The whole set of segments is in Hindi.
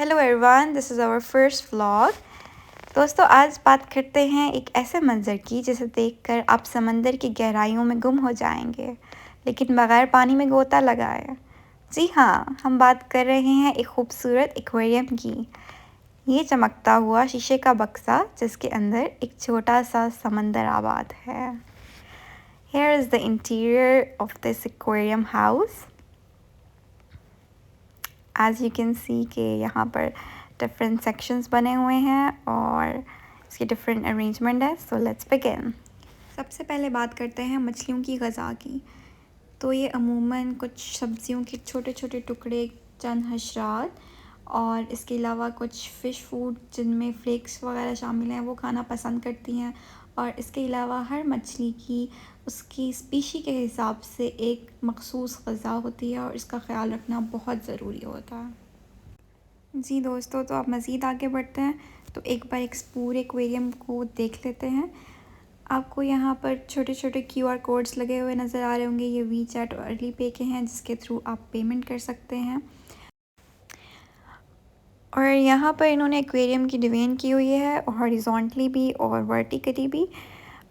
Hello everyone, this is our first vlog. दोस्तों, आज बात करते हैं एक ऐसे मंज़र की जिसे देखकर आप समंदर की गहराइयों में गुम हो जाएंगे, लेकिन बगैर पानी में गोता लगाए। जी हाँ, हम बात कर रहे हैं एक खूबसूरत एक्वेरियम की। ये चमकता हुआ शीशे का बक्सा जिसके अंदर एक छोटा सा समंदर आबाद है। Here is the interior of this aquarium house. As you can see कि यहाँ पर डिफरेंट सेक्शंस बने हुए हैं और इसकी डिफरेंट अरेंजमेंट है। So let's begin. सबसे पहले बात करते हैं मछलियों की ग़िज़ा की। तो ये अमूमन कुछ सब्जियों के छोटे छोटे टुकड़े, चंद हशरात और इसके अलावा कुछ फ़िश फूड जिनमें फ्लेक्स वगैरह शामिल हैं वो खाना पसंद करती हैं। और इसके अलावा हर मछली की उसकी स्पीशी के हिसाब से एक मखसूस ग़िज़ा होती है और इसका ख़्याल रखना बहुत ज़रूरी होता है। जी दोस्तों, तो आप मज़ीद आगे बढ़ते हैं तो एक बार इस पूरे एक्वेरियम को देख लेते हैं। आपको यहाँ पर छोटे छोटे QR कोड्स लगे हुए नज़र आ रहे होंगे। ये WeChat और अर्ली पे के हैं जिसके थ्रू आप पेमेंट कर सकते हैं। और यहाँ पर इन्होंने एक्वेरियम की डिज़ाइन की हुई है हॉरिजॉन्टली भी और वर्टिकली भी,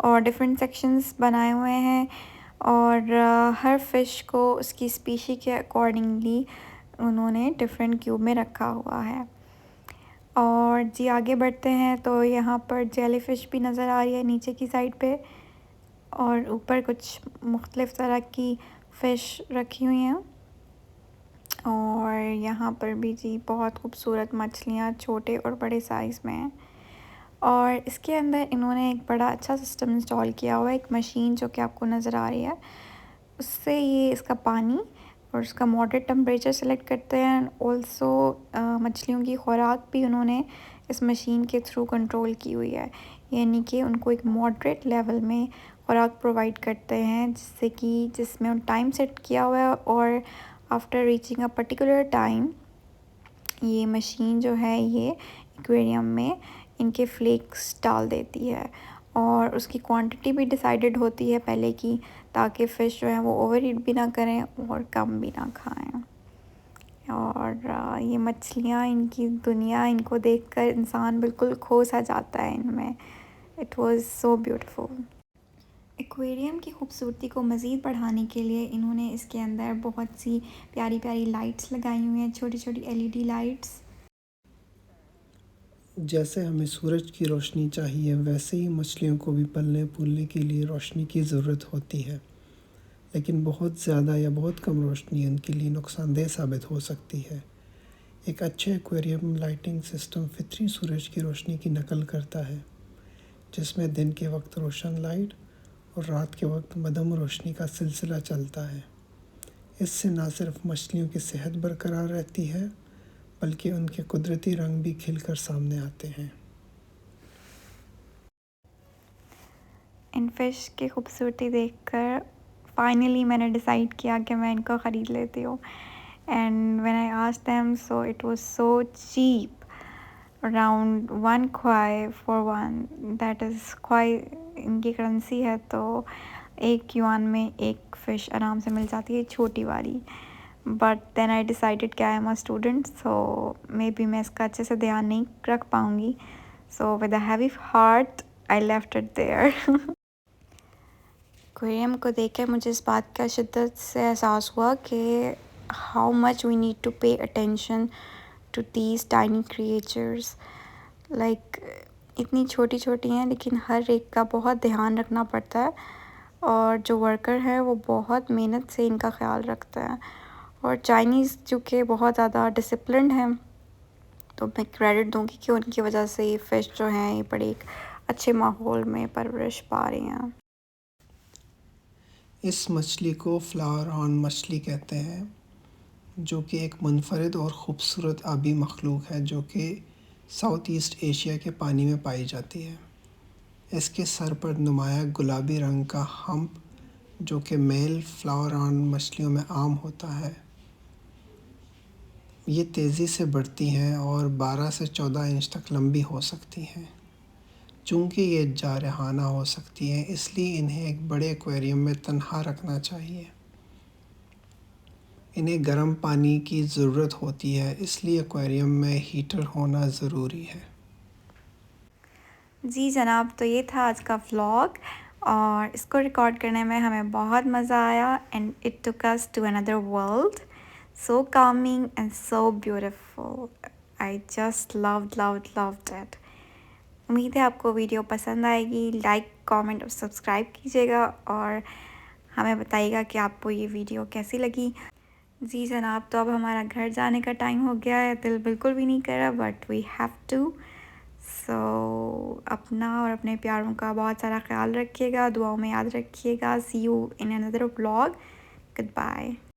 और डिफरेंट सेक्शंस बनाए हुए हैं। और हर फ़िश को उसकी स्पीशी के अकॉर्डिंगली उन्होंने डिफरेंट क्यूब में रखा हुआ है। और जी आगे बढ़ते हैं तो यहाँ पर जेलीफ़िश भी नज़र आ रही है नीचे की साइड पे, और ऊपर कुछ मुख्तलिफ़ तरह की फ़िश रखी हुई हैं। और यहाँ पर भी जी बहुत खूबसूरत मछलियाँ छोटे और बड़े साइज़ में हैं। और इसके अंदर इन्होंने एक बड़ा अच्छा सिस्टम इंस्टॉल किया हुआ है, एक मशीन जो कि आपको नज़र आ रही है। उससे ये इसका पानी और उसका मॉडरेट टेम्परेचर सेलेक्ट करते हैं। ऑल्सो मछलियों की खुराक भी उन्होंने इस मशीन के थ्रू कंट्रोल की हुई है, यानी कि उनको एक मॉडरेट लेवल में खुराक प्रोवाइड करते हैं जिसमें टाइम सेट किया हुआ है। और after reaching a particular time ये मशीन जो है ये एक्वेरियम में इनके फ्लेक्स डाल देती है और उसकी क्वांटिटी भी डिसाइडेड होती है पहले की, ताकि फ़िश जो है वो ओवर ईट भी ना करें और कम भी ना खाएं। और ये मछलियाँ, इनकी दुनिया, इनको देखकर इंसान बिल्कुल खो सा जाता है इनमें। It was so beautiful. Aquarium की खूबसूरती को मज़ीद बढ़ाने के लिए इन्होंने इसके अंदर बहुत सी प्यारी प्यारी लाइट्स लगाई हुई हैं, छोटी छोटी LED लाइट्स। जैसे हमें सूरज की रोशनी चाहिए, वैसे ही मछलियों को भी पलने फूलने के लिए रोशनी की ज़रूरत होती है। लेकिन बहुत ज़्यादा या बहुत कम रोशनी उनके लिए नुकसानदेह साबित हो सकती है। एक अच्छे एक्वेरियम लाइटिंग सिस्टम फितरी सूरज की रोशनी की नकल करता है, जिसमें दिन के वक्त रोशन लाइट और रात के वक्त मध्यम रोशनी का सिलसिला चलता है। इससे न सिर्फ मछलियों की सेहत बरकरार रहती है, बल्कि उनके कुदरती रंग भी खिलकर सामने आते हैं। इन फ़िश की खूबसूरती देखकर फाइनली मैंने डिसाइड किया कि मैं इनको ख़रीद लेती हूँ। And when I asked them, so it was so cheap, around 1 kwai for one. That is kuai इनकी करेंसी है, तो 1 yuan में एक फ़िश आराम से मिल जाती है, छोटी वाली। बट देन आई डिसाइडेड कि I am a student, so maybe मैं इसका अच्छे से ध्यान नहीं रख पाऊँगी। So with a heavy heart I left it there. Aquarium को देखकर मुझे इस बात का शिद्दत से एहसास हुआ कि how much we need to pay attention to these tiny creatures. Like इतनी छोटी छोटी हैं लेकिन हर एक का बहुत ध्यान रखना पड़ता है, और जो वर्कर है वो बहुत मेहनत से इनका ख्याल रखता है। और चाइनीज़ चूँकि बहुत ज़्यादा डिसिप्लिन्ड हैं, तो मैं क्रेडिट दूंगी कि उनकी वजह से ये फ़िश जो हैं ये बड़े एक अच्छे माहौल में परवरिश पा रही हैं। इस मछली को फ्लावर ऑन मछली कहते हैं, जो कि एक मुनफरिद और ख़ूबसूरत आबी मखलूक है जो कि साउथ ईस्ट एशिया के पानी में पाई जाती है। इसके सर पर नुमाया गुलाबी रंग का हम्प, जो कि मेल फ्लावर ऑन मछलियों में आम होता है। ये तेज़ी से बढ़ती हैं और 12 से 14 इंच तक लंबी हो सकती हैं। चूँकि ये जारहाना हो सकती हैं, इसलिए इन्हें एक बड़े एक्वेरियम में तन्हा रखना चाहिए। इन्हें गर्म पानी की ज़रूरत होती है, इसलिए एक्वेरियम में हीटर होना ज़रूरी है। जी जनाब, तो ये था आज का व्लॉग और इसको रिकॉर्ड करने में हमें बहुत मज़ा आया and it took us to another world, so calming and so beautiful. I just loved it. उम्मीद है आपको वीडियो पसंद आएगी। लाइक, कमेंट और सब्सक्राइब कीजिएगा और हमें बताइएगा कि आपको ये वीडियो कैसी लगी। जी जनाब, तो अब हमारा घर जाने का टाइम हो गया है। दिल बिल्कुल भी नहीं कर रहा बट वी हैव टू। सो अपना और अपने प्यारों का बहुत सारा ख्याल रखिएगा, दुआओं में याद रखिएगा। See you in another vlog. Good bye.